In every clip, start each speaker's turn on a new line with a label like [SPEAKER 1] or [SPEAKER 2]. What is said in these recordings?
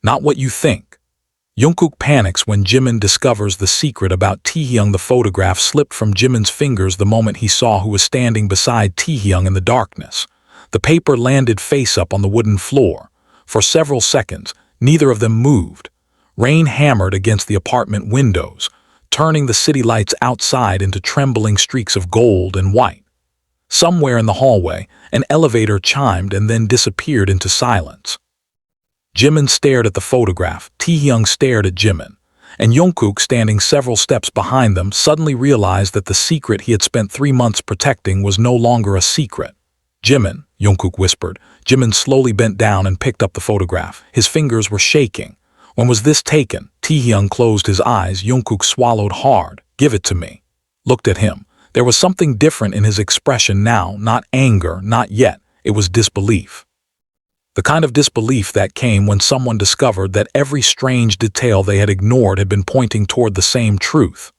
[SPEAKER 1] Not what you think. Jungkook panics when Jimin discovers the secret about Taehyung. The photograph slipped from Jimin's fingers the moment he saw who was standing beside Taehyung in the darkness. The paper landed face up on the wooden floor. For several seconds, neither of them moved. Rain hammered against the apartment windows, turning the city lights outside into trembling streaks of gold and white. Somewhere in the hallway, an elevator chimed and then disappeared into silence. Jimin stared at the photograph, Taehyung stared at Jimin, and Jungkook, standing several steps behind them, suddenly realized that the secret he had spent 3 months protecting was no longer a secret. "Jimin," Jungkook whispered. Jimin slowly bent down and picked up the photograph. His fingers were shaking. "When was this taken?" Taehyung closed his eyes. Jungkook swallowed hard. "Give it to me." Looked at him. There was something different in his expression now, not anger, not yet. It was disbelief. The kind of disbelief that came when someone discovered that every strange detail they had ignored had been pointing toward the same truth.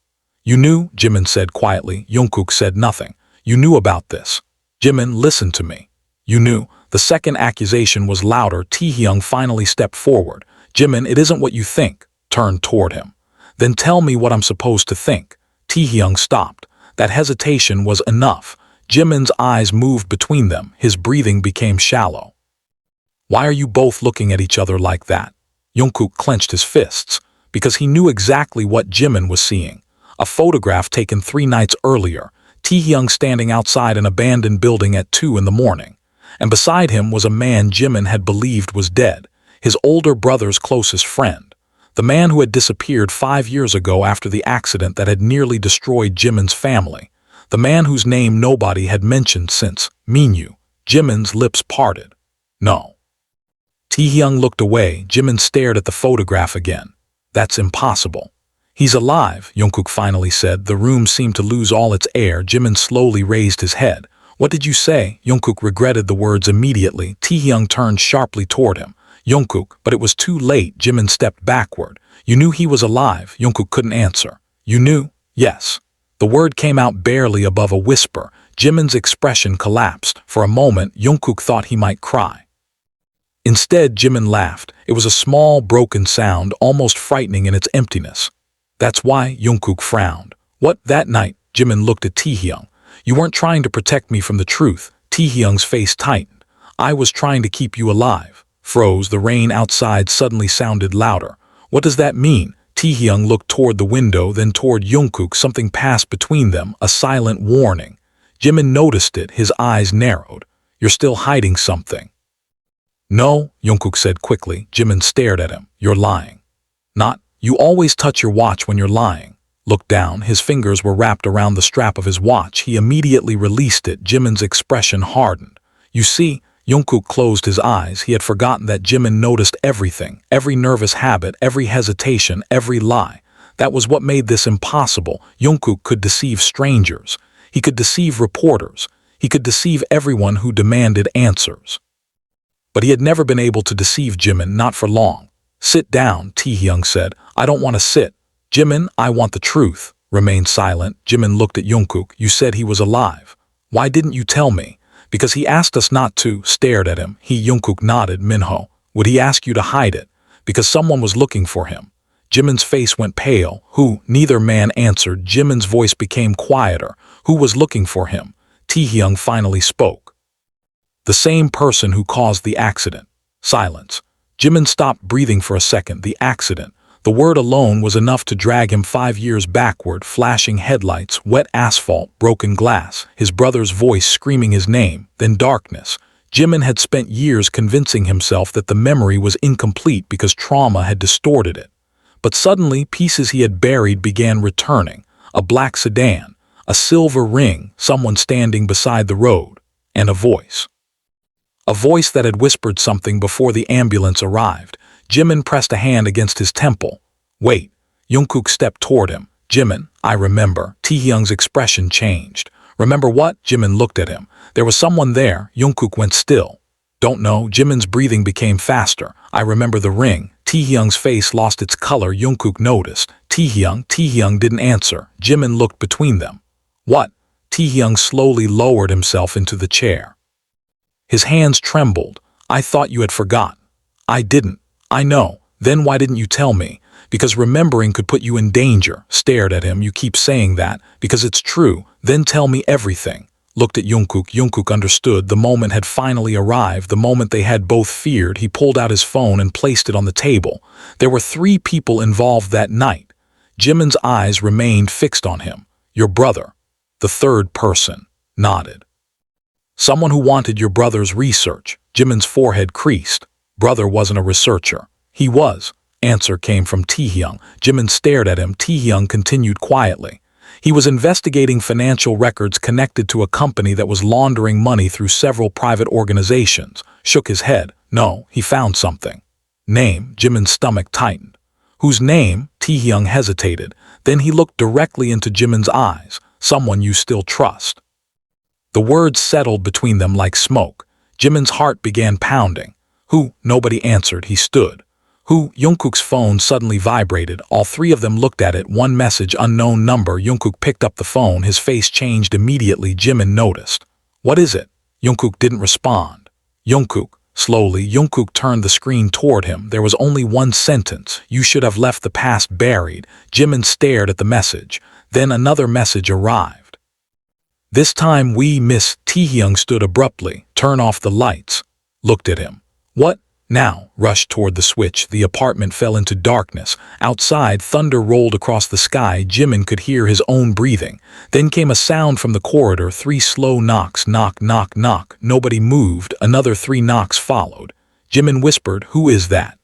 [SPEAKER 1] "You knew," Jimin said quietly. Jungkook said nothing. "You knew about this." "Jimin, listen to me. You knew." The second accusation was louder. Taehyung finally stepped forward. "Jimin, it isn't what you think." Turned toward him. "Then tell me what I'm supposed to think." Taehyung stopped. That hesitation was enough. Jimin's eyes moved between them. His breathing became shallow. "Why are you both looking at each other like that?" Jungkook clenched his fists, because he knew exactly what Jimin was seeing. A photograph taken 3 nights earlier, Taehyung standing outside an abandoned building at 2 in the morning. And beside him was a man Jimin had believed was dead, his older brother's closest friend. The man who had disappeared 5 years ago after the accident that had nearly destroyed Jimin's family. The man whose name nobody had mentioned since. Minyu. Jimin's lips parted. "No." Taehyung looked away. Jimin stared at the photograph again. "That's impossible." "He's alive," Jungkook finally said. The room seemed to lose all its air. Jimin slowly raised his head. "What did you say?" Jungkook regretted the words immediately. Taehyung turned sharply toward him. "Jungkook," but it was too late. Jimin stepped backward. "You knew he was alive?" Jungkook couldn't answer. "You knew?" "Yes." The word came out barely above a whisper. Jimin's expression collapsed. For a moment, Jungkook thought he might cry. Instead, Jimin laughed. It was a small, broken sound, almost frightening in its emptiness. "That's why," Jungkook frowned. "What, that night?" Jimin looked at Taehyung. "You weren't trying to protect me from the truth." Taehyung's face tightened. "I was trying to keep you alive." Froze. The rain outside suddenly sounded louder. "What does that mean?" Taehyung looked toward the window, then toward Jungkook. Something passed between them, a silent warning. Jimin noticed it. His eyes narrowed. "You're still hiding something." "No," Jungkook said quickly. Jimin stared at him. "You're lying." "Not. You always touch your watch when you're lying." Looked down. His fingers were wrapped around the strap of his watch. He immediately released it. Jimin's expression hardened. "You see," Jungkook closed his eyes. He had forgotten that Jimin noticed everything, every nervous habit, every hesitation, every lie. That was what made this impossible. Jungkook could deceive strangers. He could deceive reporters. He could deceive everyone who demanded answers. But he had never been able to deceive Jimin, not for long. "Sit down," Taehyung said. "I don't want to sit." "Jimin, I want the truth." Remained silent. Jimin looked at Jungkook. "You said he was alive. Why didn't you tell me?" "Because he asked us not to." Stared at him. Jungkook nodded. "Minho, would he ask you to hide it?" "Because someone was looking for him." Jimin's face went pale. "Who?" Neither man answered. Jimin's voice became quieter. "Who was looking for him?" Taehyung finally spoke. "The same person who caused the accident." Silence. Jimin stopped breathing for a second. The accident. The word alone was enough to drag him 5 years backward. Flashing headlights, wet asphalt, broken glass, his brother's voice screaming his name, then darkness. Jimin had spent years convincing himself that the memory was incomplete because trauma had distorted it. But suddenly, pieces he had buried began returning. A black sedan, a silver ring, someone standing beside the road, and a voice. A voice that had whispered something before the ambulance arrived. Jimin pressed a hand against his temple. "Wait." Jungkook stepped toward him. "Jimin, I remember." Taehyung's expression changed. "Remember what?" Jimin looked at him. "There was someone there." Jungkook went still. "Don't know." Jimin's breathing became faster. "I remember the ring." Taehyung's face lost its color. Jungkook noticed. Taehyung didn't answer. Jimin looked between them. "What?" Taehyung slowly lowered himself into the chair. His hands trembled. "I thought you had forgotten." "I didn't." "I know." Then why didn't you tell me? Because remembering could put you in danger. Stared at him. You keep saying that. Because it's true. Then tell me everything. Looked at Jungkook. Jungkook understood. The moment had finally arrived. The moment they had both feared. He pulled out his phone and placed it on the table. There were 3 people involved that night. Jimin's eyes remained fixed on him. Your brother. The third person nodded. Someone who wanted your brother's research. Jimin's forehead creased. Brother wasn't a researcher. He was. Answer came from Taehyung. Jimin stared at him. Taehyung continued quietly. He was investigating financial records connected to a company that was laundering money through several private organizations. Shook his head. No, he found something. Name. Jimin's stomach tightened. Whose name? Taehyung hesitated. Then he looked directly into Jimin's eyes. Someone you still trust. The words settled between them like smoke. Jimin's heart began pounding. Who? Nobody answered. He stood. Who? Jungkook's phone suddenly vibrated. All 3 of them looked at it. One message, unknown number. Jungkook picked up the phone. His face changed immediately. Jimin noticed. What is it? Jungkook didn't respond. Jungkook. Slowly, Jungkook turned the screen toward him. There was only one sentence. You should have left the past buried. Jimin stared at the message. Then another message arrived. This time we miss. Taehyung stood abruptly. Turn off the lights. Looked at him. What? Now, rushed toward the switch. The apartment fell into darkness. Outside, thunder rolled across the sky. Jimin could hear his own breathing. Then came a sound from the corridor. 3 slow knocks. Knock, knock, knock. Nobody moved. Another 3 knocks followed. Jimin whispered, Who is that?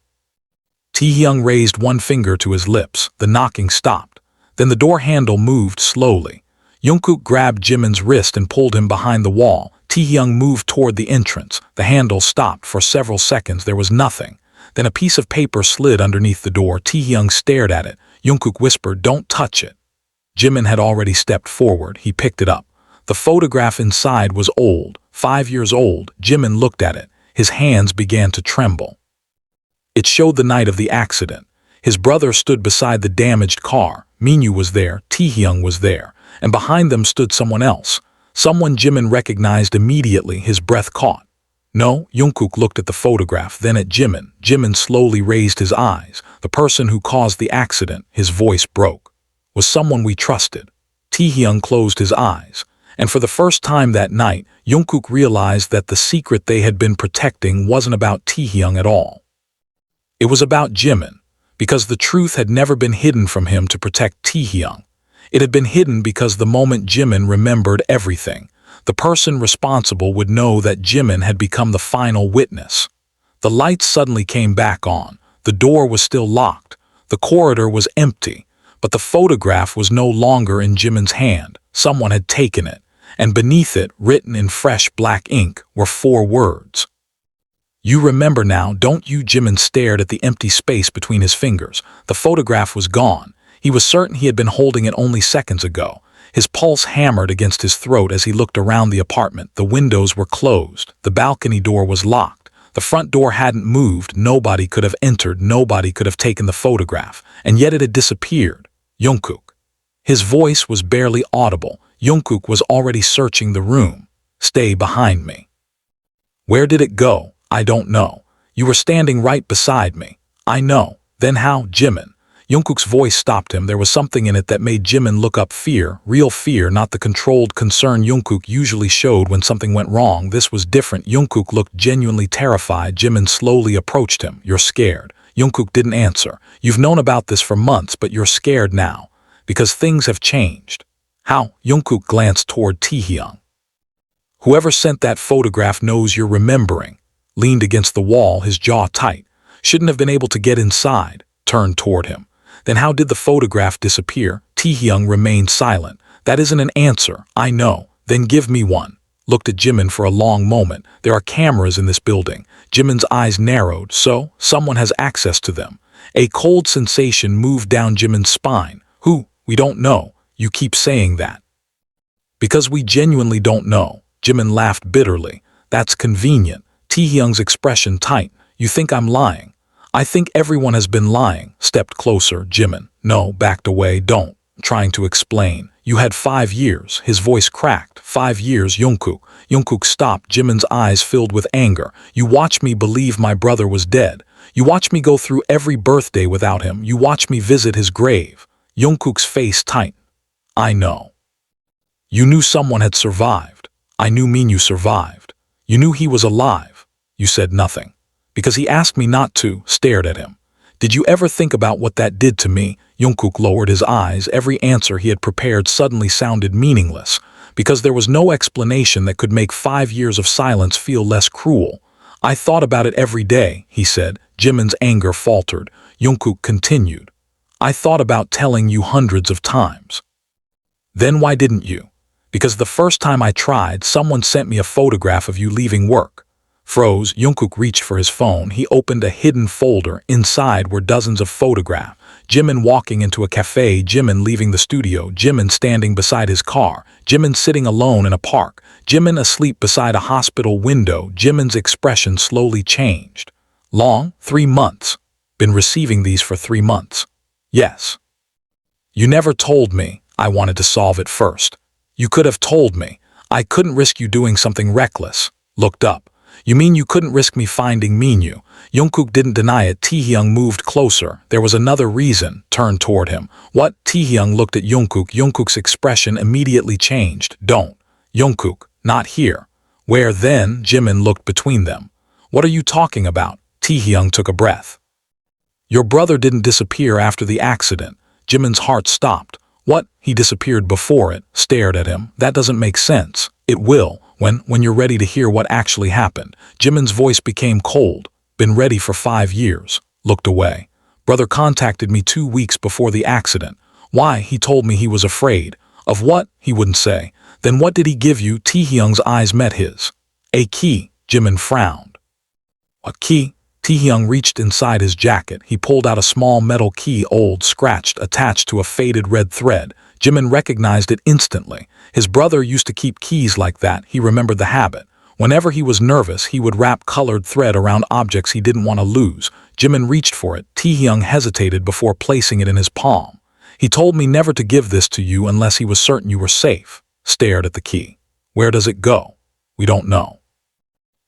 [SPEAKER 1] Taehyung raised one finger to his lips. The knocking stopped. Then the door handle moved slowly. Jungkook grabbed Jimin's wrist and pulled him behind the wall. Taehyung moved toward the entrance. The handle stopped. For several seconds there was nothing. Then a piece of paper slid underneath the door. Taehyung stared at it. Jungkook whispered, Don't touch it. Jimin had already stepped forward. He picked it up. The photograph inside was old, 5 years old. Jimin looked at it. His hands began to tremble. It showed the night of the accident. His brother stood beside the damaged car. Minyu was there. Taehyung was there. And behind them stood someone else. Someone Jimin recognized immediately. His breath caught. No, Jungkook looked at the photograph, then at Jimin. Jimin slowly raised his eyes. The person who caused the accident, his voice broke, was someone we trusted. Taehyung closed his eyes. And for the first time that night, Jungkook realized that the secret they had been protecting wasn't about Taehyung at all. It was about Jimin, because the truth had never been hidden from him to protect Taehyung. It had been hidden because the moment Jimin remembered everything, the person responsible would know that Jimin had become the final witness. The lights suddenly came back on. The door was still locked. The corridor was empty. But the photograph was no longer in Jimin's hand. Someone had taken it. And beneath it, written in fresh black ink, were 4 words. You remember now, don't you? Jimin stared at the empty space between his fingers. The photograph was gone. He was certain he had been holding it only seconds ago. His pulse hammered against his throat as he looked around the apartment. The windows were closed. The balcony door was locked. The front door hadn't moved. Nobody could have entered. Nobody could have taken the photograph. And yet it had disappeared. Jungkook. His voice was barely audible. Jungkook was already searching the room. Stay behind me. Where did it go? I don't know. You were standing right beside me. I know. Then how? Jimin. Jungkook's voice stopped him. There was something in it that made Jimin look up. Fear, real fear, not the controlled concern Jungkook usually showed when something went wrong. This was different. Jungkook looked genuinely terrified. Jimin slowly approached him. You're scared. Jungkook didn't answer. You've known about this for months, but you're scared now. Because things have changed. How? Jungkook glanced toward Taehyung. Whoever sent that photograph knows you're remembering. Leaned against the wall, his jaw tight. Shouldn't have been able to get inside. Turned toward him. Then how did the photograph disappear? Taehyung remained silent. That isn't an answer. I know. Then give me one. Looked at Jimin for a long moment. There are cameras in this building. Jimin's eyes narrowed. So, someone has access to them. A cold sensation moved down Jimin's spine. Who? We don't know. You keep saying that. Because we genuinely don't know. Jimin laughed bitterly. That's convenient. Taehyung's expression tight. You think I'm lying? I think everyone has been lying. Stepped closer. Jimin. No, backed away. Don't. Trying to explain. You had 5 years. His voice cracked. 5 years, Jungkook. Jungkook stopped. Jimin's eyes filled with anger. You watched me believe my brother was dead. You watched me go through every birthday without him. You watched me visit his grave. Jungkook's face tightened. I know. You knew someone had survived. I knew Minyu survived. You knew he was alive. You said nothing. Because he asked me not to, stared at him. Did you ever think about what that did to me? Jungkook lowered his eyes. Every answer he had prepared suddenly sounded meaningless, because there was no explanation that could make 5 years of silence feel less cruel. I thought about it every day, he said. Jimin's anger faltered. Jungkook continued. I thought about telling you hundreds of times. Then why didn't you? Because the first time I tried, someone sent me a photograph of you leaving work. Froze, Jungkook reached for his phone. He opened a hidden folder. Inside were dozens of photographs. Jimin walking into a cafe, Jimin leaving the studio, Jimin standing beside his car, Jimin sitting alone in a park, Jimin asleep beside a hospital window. Jimin's expression slowly changed. Long? 3 months. Been receiving these for 3 months. Yes. You never told me. I wanted to solve it first. You could have told me. I couldn't risk you doing something reckless. Looked up. You mean you couldn't risk me finding Minyu? Jungkook didn't deny it. Taehyung moved closer. There was another reason. Turned toward him. What? Taehyung looked at Jungkook. Jungkook's expression immediately changed. Don't. Jungkook, not here. Where then? Jimin looked between them. What are you talking about? Taehyung took a breath. Your brother didn't disappear after the accident. Jimin's heart stopped. What? He disappeared before it. Stared at him. That doesn't make sense. It will. When you're ready to hear what actually happened. Jimin's voice became cold. Been ready for 5 years. Looked away. Brother contacted me 2 weeks before the accident. Why? He told me he was afraid. Of what? He wouldn't say. Then what did he give you? Taehyung's eyes met his. A key. Jimin frowned. A key? Taehyung reached inside his jacket. He pulled out a small metal key, old, scratched, attached to a faded red thread. Jimin recognized it instantly. His brother used to keep keys like that. He remembered the habit. Whenever he was nervous, he would wrap colored thread around objects he didn't want to lose. Jimin reached for it. Taehyung hesitated before placing it in his palm. He told me never to give this to you unless he was certain you were safe. Stared at the key. Where does it go? We don't know.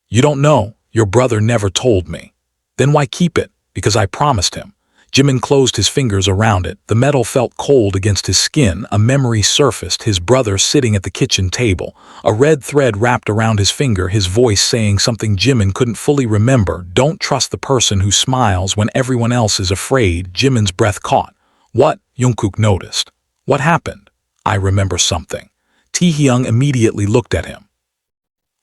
[SPEAKER 1] You don't know? Your brother never told me. Then why keep it? Because I promised him. Jimin closed his fingers around it. The metal felt cold against his skin. A memory surfaced. His brother sitting at the kitchen table. A red thread wrapped around his finger, his voice saying something Jimin couldn't fully remember. Don't trust the person who smiles when everyone else is afraid. Jimin's breath caught. What? Jungkook noticed. What happened? I remember something. Taehyung immediately looked at him.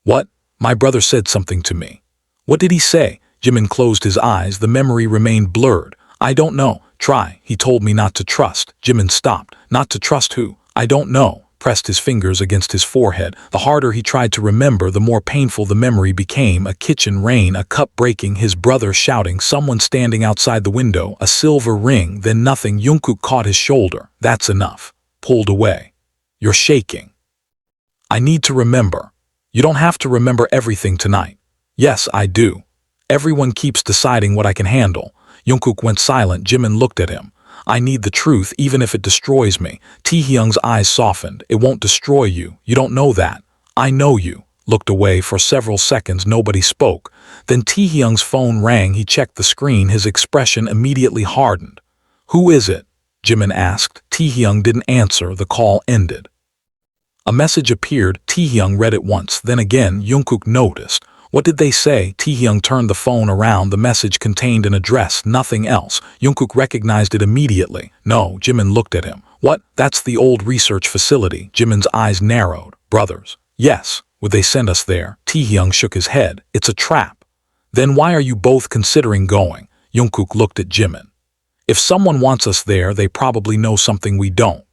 [SPEAKER 1] What? My brother said something to me. What did he say? Jimin closed his eyes. The memory remained blurred. I don't know. Try. He told me not to trust. Jimin stopped. Not to trust who? I don't know. Pressed his fingers against his forehead. The harder he tried to remember, the more painful the memory became. A kitchen rain, a cup breaking, his brother shouting, someone standing outside the window, a silver ring, then nothing. Jungkook caught his shoulder. That's enough. Pulled away. You're shaking. I need to remember. You don't have to remember everything tonight. Yes, I do. Everyone keeps deciding what I can handle. Jungkook went silent. Jimin looked at him. I need the truth, even if it destroys me. Taehyung's eyes softened. It won't destroy you. You don't know that. I know you. Looked away. For several seconds, nobody spoke. Then Taehyung's phone rang. He checked the screen. His expression immediately hardened. Who is it? Jimin asked. Taehyung didn't answer. The call ended. A message appeared. Taehyung read it once. Then again, Jungkook noticed. What did they say? Taehyung turned the phone around. The message contained an address, nothing else. Jungkook recognized it immediately. No, Jimin looked at him. What? That's the old research facility. Jimin's eyes narrowed. Brothers. Yes. Would they send us there? Taehyung shook his head. It's a trap. Then why are you both considering going? Jungkook looked at Jimin. If someone wants us there, they probably know something we don't.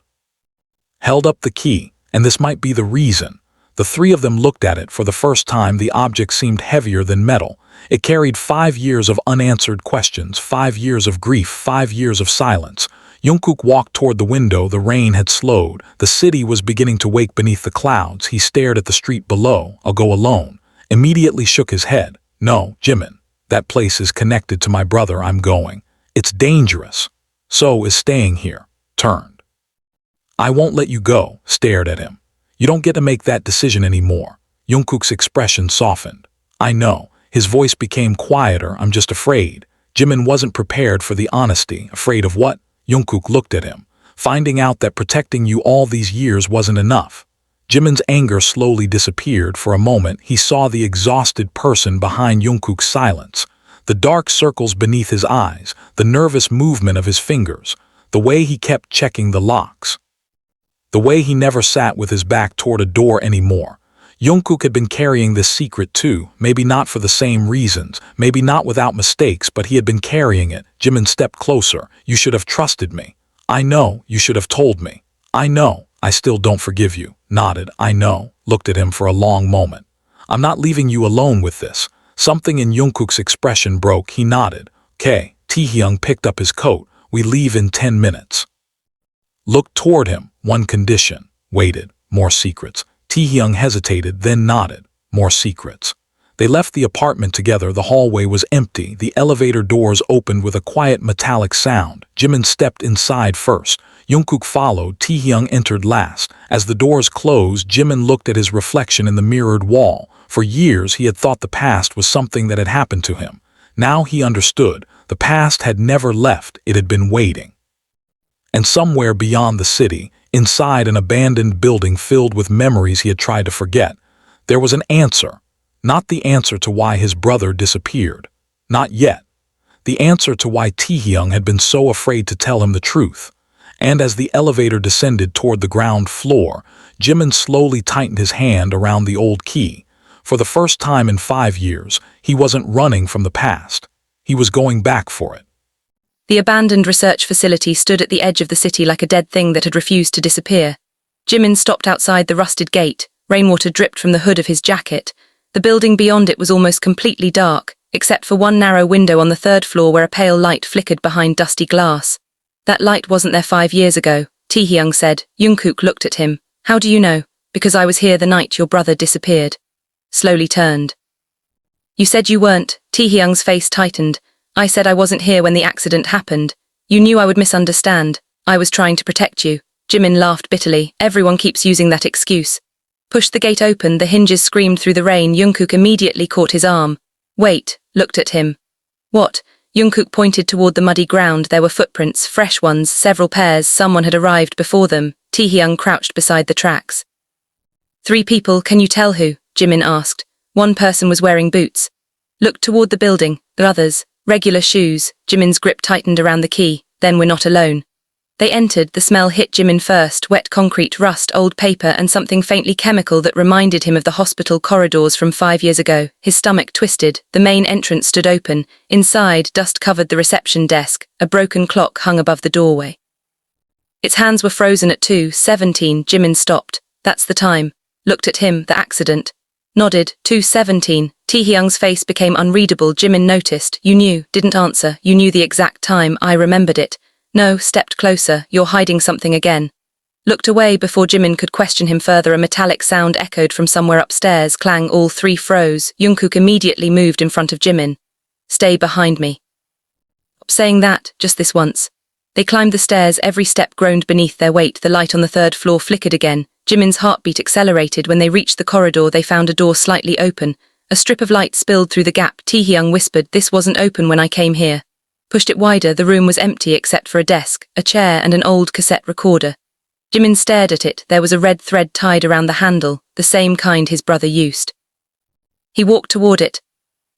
[SPEAKER 1] Held up the key, and this might be the reason. The three of them looked at it. For the first time, the object seemed heavier than metal. It carried 5 years of unanswered questions, 5 years of grief, 5 years of silence. Jungkook walked toward the window. The rain had slowed. The city was beginning to wake beneath the clouds. He stared at the street below. I'll go alone. Immediately shook his head. No, Jimin. That place is connected to my brother. I'm going. It's dangerous. So is staying here. Turned. I won't let you go. Stared at him. You don't get to make that decision anymore. Jungkook's expression softened. I know. His voice became quieter. I'm just afraid. Jimin wasn't prepared for the honesty, afraid of what? Jungkook looked at him, finding out that protecting you all these years wasn't enough. Jimin's anger slowly disappeared. For a moment, he saw the exhausted person behind Jungkook's silence. The dark circles beneath his eyes, the nervous movement of his fingers, the way he kept checking the locks. The way he never sat with his back toward a door anymore. Jungkook had been carrying this secret too, maybe not for the same reasons, maybe not without mistakes, but he had been carrying it. Jimin stepped closer. You should have trusted me. I know, you should have told me. I know, I still don't forgive you. Nodded, I know, looked at him for a long moment. I'm not leaving you alone with this. Something in Jungkook's expression broke. He nodded. Okay, Taehyung picked up his coat. We leave in 10 minutes. Looked toward him. One condition. Waited. More secrets. Taehyung hesitated, then nodded. More secrets. They left the apartment together. The hallway was empty. The elevator doors opened with a quiet metallic sound. Jimin stepped inside first. Jungkook followed. Taehyung entered last. As the doors closed, Jimin looked at his reflection in the mirrored wall. For years, he had thought the past was something that had happened to him. Now he understood. The past had never left. It had been waiting. And somewhere beyond the city, inside an abandoned building filled with memories he had tried to forget, there was an answer. Not the answer to why his brother disappeared. Not yet. The answer to why Taehyung had been so afraid to tell him the truth. And as the elevator descended toward the ground floor, Jimin slowly tightened his hand around the old key. For the first time in 5 years, he wasn't running from the past. He was going back for it.
[SPEAKER 2] The abandoned research facility stood at the edge of the city like a dead thing that had refused to disappear. Jimin stopped outside the rusted gate. Rainwater dripped from the hood of his jacket. The building beyond it was almost completely dark, except for one narrow window on the 3rd floor where a pale light flickered behind dusty glass. That light wasn't there 5 years ago, Taehyung said. Jungkook looked at him. How do you know? Because I was here the night your brother disappeared. Slowly turned. You said you weren't. Taehyung's face tightened. I said I wasn't here when the accident happened. You knew I would misunderstand. I was trying to protect you. Jimin laughed bitterly. Everyone keeps using that excuse. Pushed the gate open, the hinges screamed through the rain. Jungkook immediately caught his arm. Wait, looked at him. What? Jungkook pointed toward the muddy ground. There were footprints, fresh ones, several pairs. Someone had arrived before them. Taehyung crouched beside the tracks. 3 people, can you tell who? Jimin asked. One person was wearing boots. Looked toward the building. The others, regular shoes. Jimin's grip tightened around the key. Then we're not alone. They entered. The smell hit Jimin first. Wet concrete, rust, old paper, and something faintly chemical that reminded him of the hospital corridors from 5 years ago. His stomach twisted. The main entrance stood open. Inside, dust covered the reception desk. A broken clock hung above the doorway. Its hands were frozen at 2:17. Jimin stopped. That's the time. Looked at him. The accident. Nodded. 2:17. Taehyung's face became unreadable. Jimin noticed. You knew. Didn't answer. You knew the exact time. I remembered it. No, stepped closer. You're hiding something again. Looked away before Jimin could question him further. A metallic sound echoed from somewhere upstairs. Clang. All 3 froze. Jungkook immediately moved in front of Jimin. Stay behind me. Saying that, just this once. They climbed the stairs. Every step groaned beneath their weight. The light on the 3rd floor flickered again. Jimin's heartbeat accelerated. When they reached the corridor, they found a door slightly open. A strip of light spilled through the gap. Taehyung whispered, this wasn't open when I came here. Pushed it wider. The room was empty except for a desk, a chair, and an old cassette recorder. Jimin stared at it. There was a red thread tied around the handle, the same kind his brother used. He walked toward it.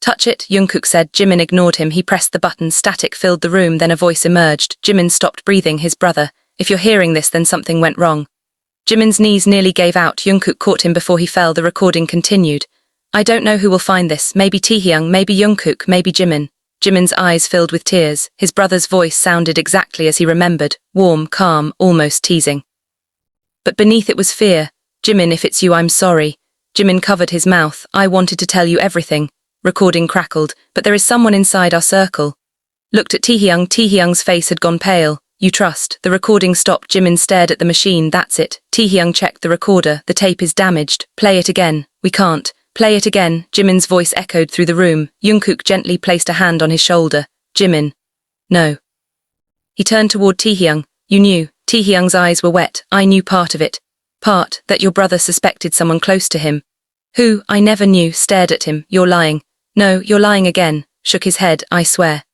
[SPEAKER 2] Touch it, Jungkook said. Jimin ignored him. He pressed the button. Static filled the room. Then a voice emerged. Jimin stopped breathing. His brother. If you're hearing this, then something went wrong. Jimin's knees nearly gave out. Jungkook caught him before he fell. The recording continued. I don't know who will find this. Maybe Taehyung, maybe Jungkook, maybe Jimin. Jimin's eyes filled with tears. His brother's voice sounded exactly as he remembered. Warm, calm, almost teasing. But beneath it was fear. Jimin, if it's you, I'm sorry. Jimin covered his mouth. I wanted to tell you everything. Recording crackled. But there is someone inside our circle. Looked at Taehyung. Taehyung's face had gone pale. You trust. The recording stopped. Jimin stared at the machine. That's it. Taehyung checked the recorder. The tape is damaged. Play it again. We can't. Play it again. Jimin's voice echoed through the room. Jungkook gently placed a hand on his shoulder. Jimin. No. He turned toward Taehyung. You knew. Taehyung's eyes were wet. I knew part of it. Part that your brother suspected someone close to him. Who? I never knew. Stared at him. You're lying. No, you're lying again. Shook his head. I swear.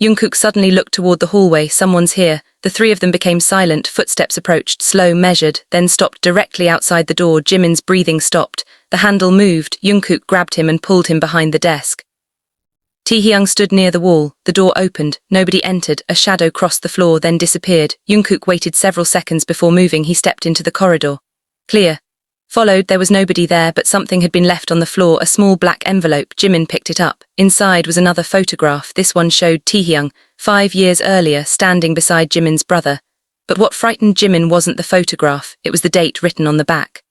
[SPEAKER 2] Jungkook suddenly looked toward the hallway. Someone's here. The three of them became silent. Footsteps approached, slow, measured, then stopped directly outside the door. Jimin's breathing stopped. The handle moved. Jungkook grabbed him and pulled him behind the desk. Taehyung stood near the wall. The door opened. Nobody entered. A shadow crossed the floor, then disappeared. Jungkook waited several seconds before moving. He stepped into the corridor. Clear. Followed, there was nobody there, but something had been left on the floor, a small black envelope. Jimin picked it up. Inside was another photograph. This one showed Taehyung, 5 years earlier, standing beside Jimin's brother. But what frightened Jimin wasn't the photograph, it was the date written on the back.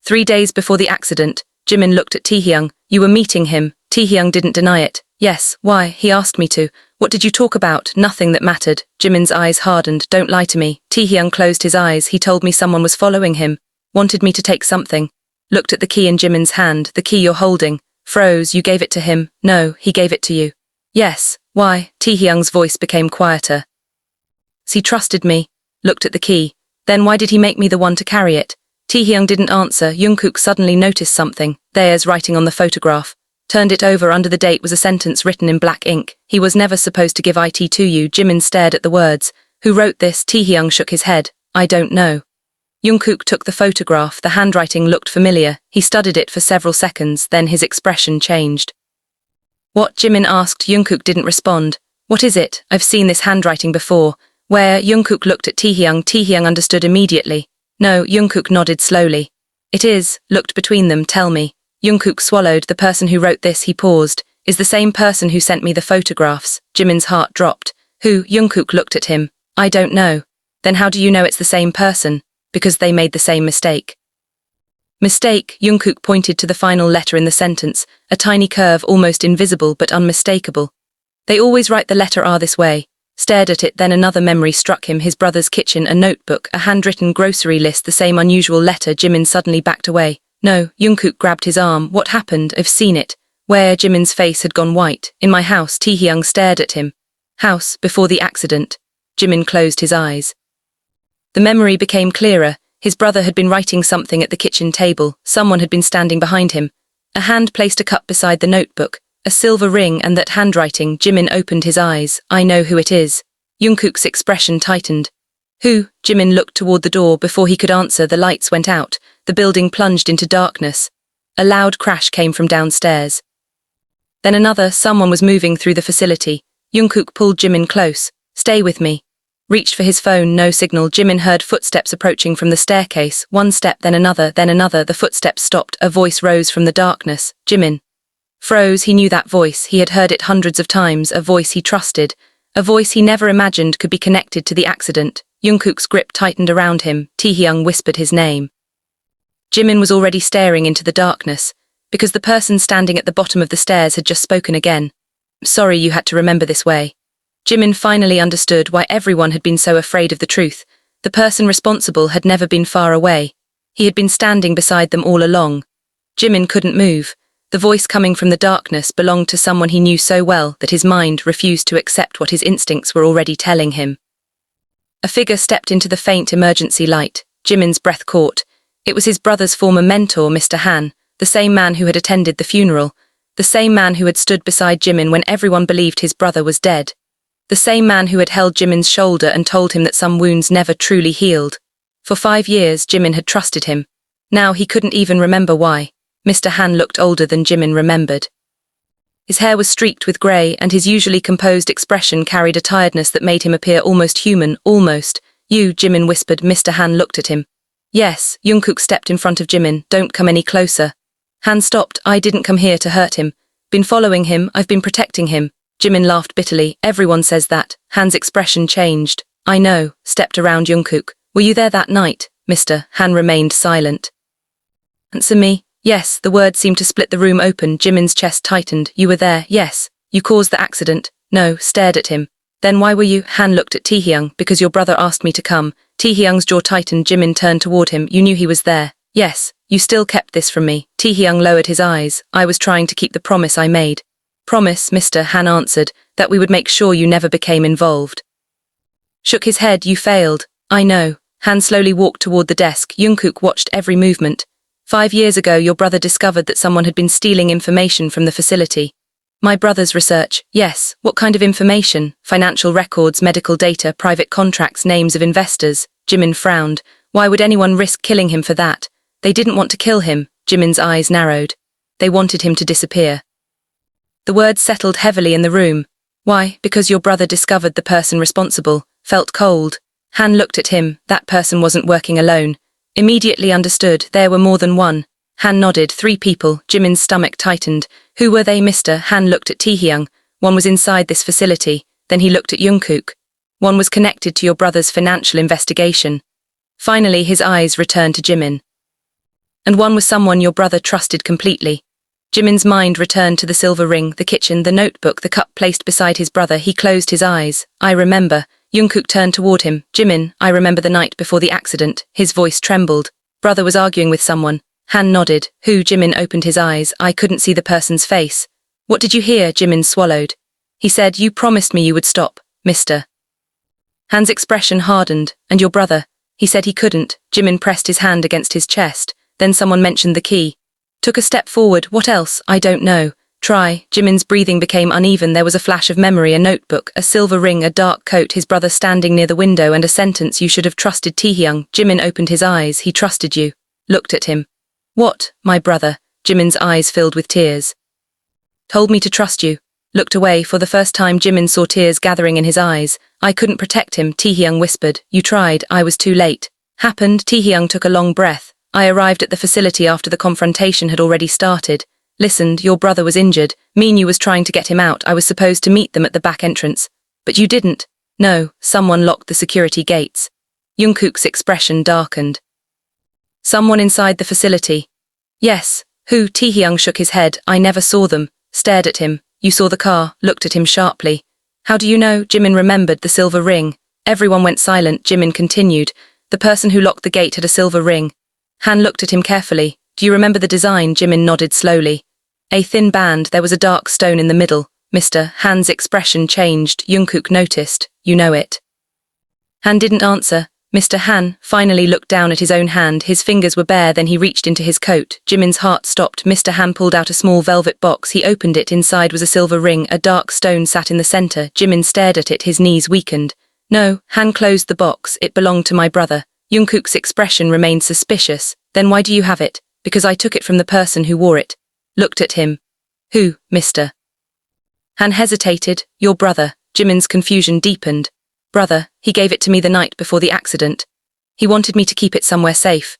[SPEAKER 2] 3 days before the accident, Jimin looked at Taehyung. You were meeting him. Taehyung didn't deny it. Yes, why? He asked me to. What did you talk about? Nothing that mattered. Jimin's eyes hardened. Don't lie to me. Taehyung closed his eyes. He told me someone was following him. Wanted me to take something. Looked at the key in Jimin's hand. The key you're holding. Froze. You gave it to him. No, he gave it to you. Yes. Why? Taehyung's voice became quieter. He trusted me. Looked at the key. Then why did he make me the one to carry it? Taehyung didn't answer. Jungkook suddenly noticed something. There's writing on the photograph. Turned it over. Under the date was a sentence written in black ink. He was never supposed to give it to you. Jimin stared at the words. Who wrote this? Taehyung shook his head. I don't know. Jungkook took the photograph. The handwriting looked familiar. He studied it for several seconds, then his expression changed. What? Jimin asked. Jungkook didn't respond. What is it? I've seen this handwriting before. Where? Jungkook looked at Taehyung. Taehyung understood immediately. No, Jungkook nodded slowly. It is. Looked between them. Tell me. Jungkook swallowed. The person who wrote this, he paused, is the same person who sent me the photographs. Jimin's heart dropped. Who? Jungkook looked at him. I don't know. Then how do you know it's the same person? Because they made the same mistake. Mistake? Jungkook pointed to the final letter in the sentence, a tiny curve almost invisible but unmistakable. They always write the letter R this way. Stared at it, then another memory struck him, his brother's kitchen, a notebook, a handwritten grocery list, the same unusual letter. Jimin suddenly backed away. No, Jungkook grabbed his arm. What happened? I've seen it. Where? Jimin's face had gone white. In my house. Taehyung stared at him. House, before the accident. Jimin closed his eyes. The memory became clearer. His brother had been writing something at the kitchen table. Someone had been standing behind him. A hand placed a cup beside the notebook, a silver ring, and that handwriting. Jimin opened his eyes. I know who it is. Jungkook's expression tightened. Who? Jimin looked toward the door. Before he could answer, the lights went out. The building plunged into darkness. A loud crash came from downstairs. Then another. Someone was moving through the facility. Jungkook pulled Jimin close. Stay with me. Reached for his phone. No signal. Jimin heard footsteps approaching from the staircase. One step, then another, then another. The footsteps stopped. A voice rose from the darkness. Jimin. Froze. He knew that voice. He had heard it hundreds of times. A voice he trusted. A voice he never imagined could be connected to the accident. Jungkook's grip tightened around him. Taehyung whispered his name. Jimin was already staring into the darkness, because the person standing at the bottom of the stairs had just spoken again. Sorry you had to remember this way. Jimin finally understood why everyone had been so afraid of the truth. The person responsible had never been far away. He had been standing beside them all along. Jimin couldn't move. The voice coming from the darkness belonged to someone he knew so well that his mind refused to accept what his instincts were already telling him. A figure stepped into the faint emergency light. Jimin's breath caught. It was his brother's former mentor, Mr. Han, the same man who had attended the funeral, the same man who had stood beside Jimin when everyone believed his brother was dead, the same man who had held Jimin's shoulder and told him that some wounds never truly healed. For 5 years, Jimin had trusted him. Now he couldn't even remember why. Mr. Han looked older than Jimin remembered. His hair was streaked with grey, and his usually composed expression carried a tiredness that made him appear almost human, almost. You, Jimin whispered. Mr. Han looked at him. Yes. Jungkook stepped in front of Jimin. Don't come any closer. Han stopped. I didn't come here to hurt him. Been following him. I've been protecting him. Jimin laughed bitterly. Everyone says that. Han's expression changed. I know. Stepped around Jungkook. Were you there that night, Mr. Han remained silent. Answer me. Yes. The words seemed to split the room open. Jimin's chest tightened. You were there. Yes. You caused the accident. No. Stared at him. Then why were you? Han looked at Taehyung. Because your brother asked me to come. Taehyung's jaw tightened. Jimin turned toward him. You knew he was there. Yes. You still kept this from me. Taehyung lowered his eyes. I was trying to keep the promise I made. Promise, Mr. Han answered, that we would make sure you never became involved. Shook his head. You failed. I know. Han slowly walked toward the desk. Jungkook watched every movement. 5 years ago, your brother discovered that someone had been stealing information from the facility. My brother's research, yes. What kind of information? Financial records, medical data, private contracts, names of investors. Jimin frowned. Why would anyone risk killing him for that? They didn't want to kill him. Jimin's eyes narrowed. They wanted him to disappear. The words settled heavily in the room. Why? Because your brother discovered the person responsible. Felt cold. Han looked at him. That person wasn't working alone. Immediately understood. There were more than one. Han nodded. 3 people. Jimin's stomach tightened. Who were they, mister? Han looked at Taehyung. One was inside this facility. Then he looked at Jungkook. One was connected to your brother's financial investigation. Finally, his eyes returned to Jimin. And one was someone your brother trusted completely. Jimin's mind returned to the silver ring, the kitchen, the notebook, the cup placed beside his brother. He closed his eyes. I remember. Jungkook turned toward him. Jimin, I remember the night before the accident. His voice trembled. Brother was arguing with someone. Han nodded. Who? Jimin opened his eyes. I couldn't see the person's face. What did you hear? Jimin swallowed. He said, you promised me you would stop, mister. Han's expression hardened. And your brother? He said he couldn't. Jimin pressed his hand against his chest. Then someone mentioned the key. Took a step forward. What else? I don't know. Try. Jimin's breathing became uneven. There was a flash of memory, a notebook, a silver ring, a dark coat, his brother standing near the window, and a sentence, you should have trusted Taehyung. Jimin opened his eyes. He trusted you. Looked at him. What? My brother? Jimin's eyes filled with tears. Told me to trust you. Looked away. For the first time Jimin saw tears gathering in his eyes. I couldn't protect him, Taehyung whispered. You tried. I was too late. Happened. Taehyung took a long breath. I arrived at the facility after the confrontation had already started. Listened, your brother was injured. Minyu was trying to get him out. I was supposed to meet them at the back entrance. But you didn't. No, someone locked the security gates. Jungkook's expression darkened. Someone inside the facility. Yes. Who? Taehyung shook his head. I never saw them. Stared at him. You saw the car. Looked at him sharply. How do you know? Jimin remembered the silver ring. Everyone went silent. Jimin continued. The person who locked the gate had a silver ring. Han looked at him carefully. Do you remember the design? Jimin nodded slowly. A thin band. There was a dark stone in the middle. Mister. Han's expression changed. Jungkook noticed. You know it. Han didn't answer. Mr. Han finally looked down at his own hand. His fingers were bare. Then he reached into his coat. Jimin's heart stopped. Mr. Han pulled out a small velvet box. He opened it. Inside was a silver ring. A dark stone sat in the center. Jimin stared at it. His knees weakened. No. Han closed the box. It belonged to my brother. Jungkook's expression remained suspicious. Then why do you have it? Because I took it from the person who wore it. Looked at him. Who, mister? Han hesitated. Your brother. Jimin's confusion deepened. Brother, he gave it to me the night before the accident. He wanted me to keep it somewhere safe.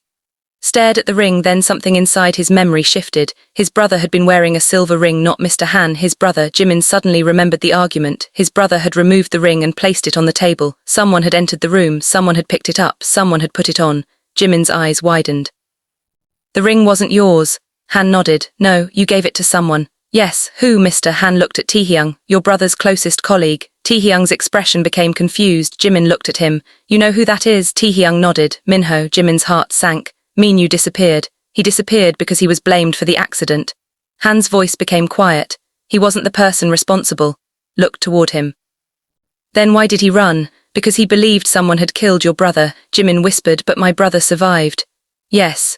[SPEAKER 2] Stared at the ring, then something inside his memory shifted. His brother had been wearing a silver ring, not Mr. Han. His brother. Jimin suddenly remembered the argument. His brother had removed the ring and placed it on the table. Someone had entered the room. Someone had picked it up. Someone had put it on. Jimin's eyes widened. The ring wasn't yours. Han nodded. No, you gave it to someone. Yes, who? Mr. Han looked at Taehyung, your brother's closest colleague. Taehyung's expression became confused. Jimin looked at him. You know who that is? Taehyung nodded. Minho. Jimin's heart sank. Minyu disappeared. He disappeared because he was blamed for the accident. Han's voice became quiet. He wasn't the person responsible. Looked toward him. Then why did he run? Because he believed someone had killed your brother. Jimin whispered, but my brother survived. Yes.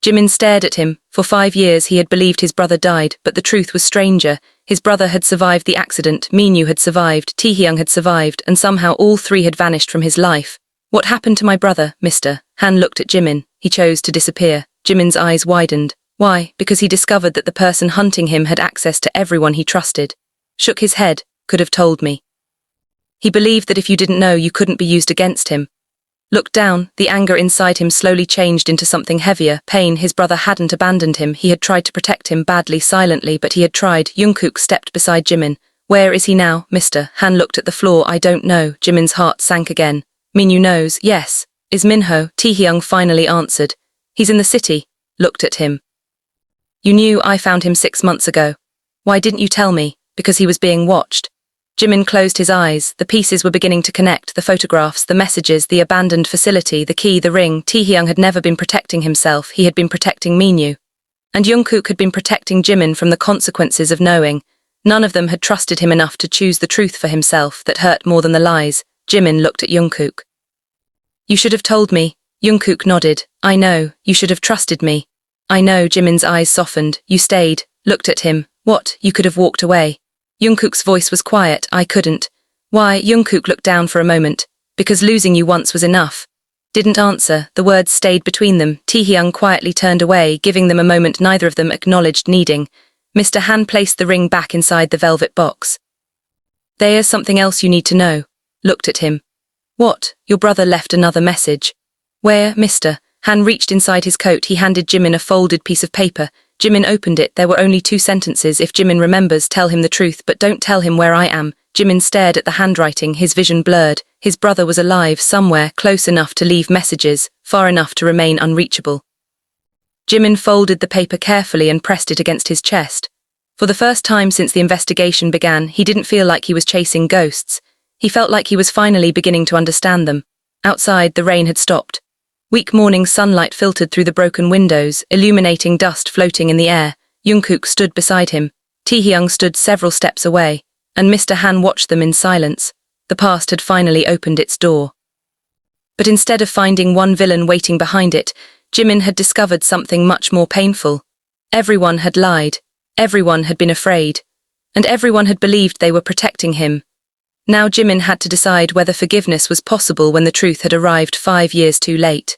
[SPEAKER 2] Jimin stared at him. For 5 years he had believed his brother died, but the truth was stranger. His brother had survived the accident, Minyu had survived, Taehyung had survived, and somehow all 3 had vanished from his life. What happened to my brother, mister? Han looked at Jimin. He chose to disappear. Jimin's eyes widened. Why? Because he discovered that the person hunting him had access to everyone he trusted. Shook his head. Could have told me. He believed that if you didn't know, you couldn't be used against him. Looked down. The anger inside him slowly changed into something heavier. Pain. His brother hadn't abandoned him. He had tried to protect him badly, silently, but he had tried. Jungkook stepped beside Jimin. Where is he now, mister? Han looked at the floor. I don't know. Jimin's heart sank again. Minyu knows. Yes. Is Minho? Taehyung finally answered. He's in the city. Looked at him. You knew. I found him 6 months ago. Why didn't you tell me? Because he was being watched. Jimin closed his eyes. The pieces were beginning to connect. The photographs, the messages, the abandoned facility, the key, the ring. Taehyung had never been protecting himself. He had been protecting Minyu. And Jungkook had been protecting Jimin from the consequences of knowing. None of them had trusted him enough to choose the truth for himself that hurt more than the lies. Jimin looked at Jungkook. You should have told me. Jungkook nodded. I know. You should have trusted me. I know. Jimin's eyes softened. You stayed. Looked at him. What, you could have walked away? Jungkook's voice was quiet. I couldn't. Why? Jungkook looked down for a moment. Because losing you once was enough. Didn't answer, the words stayed between them. Taehyung quietly turned away, giving them a moment neither of them acknowledged needing. Mr. Han placed the ring back inside the velvet box. There's something else you need to know. Looked at him. What? Your brother left another message. Where, Mr. Han reached inside his coat. He handed Jimin a folded piece of paper. Jimin opened it. There were only 2 sentences. If Jimin remembers, tell him the truth, but don't tell him where I am. Jimin stared at the handwriting, his vision blurred. His brother was alive, somewhere, close enough to leave messages, far enough to remain unreachable. Jimin folded the paper carefully and pressed it against his chest. For the first time since the investigation began, he didn't feel like he was chasing ghosts. He felt like he was finally beginning to understand them. Outside, the rain had stopped. Weak morning sunlight filtered through the broken windows, illuminating dust floating in the air. Jungkook stood beside him. Taehyung stood several steps away, and Mr. Han watched them in silence. The past had finally opened its door. But instead of finding one villain waiting behind it, Jimin had discovered something much more painful. Everyone had lied. Everyone had been afraid. And everyone had believed they were protecting him. Now Jimin had to decide whether forgiveness was possible when the truth had arrived 5 years too late.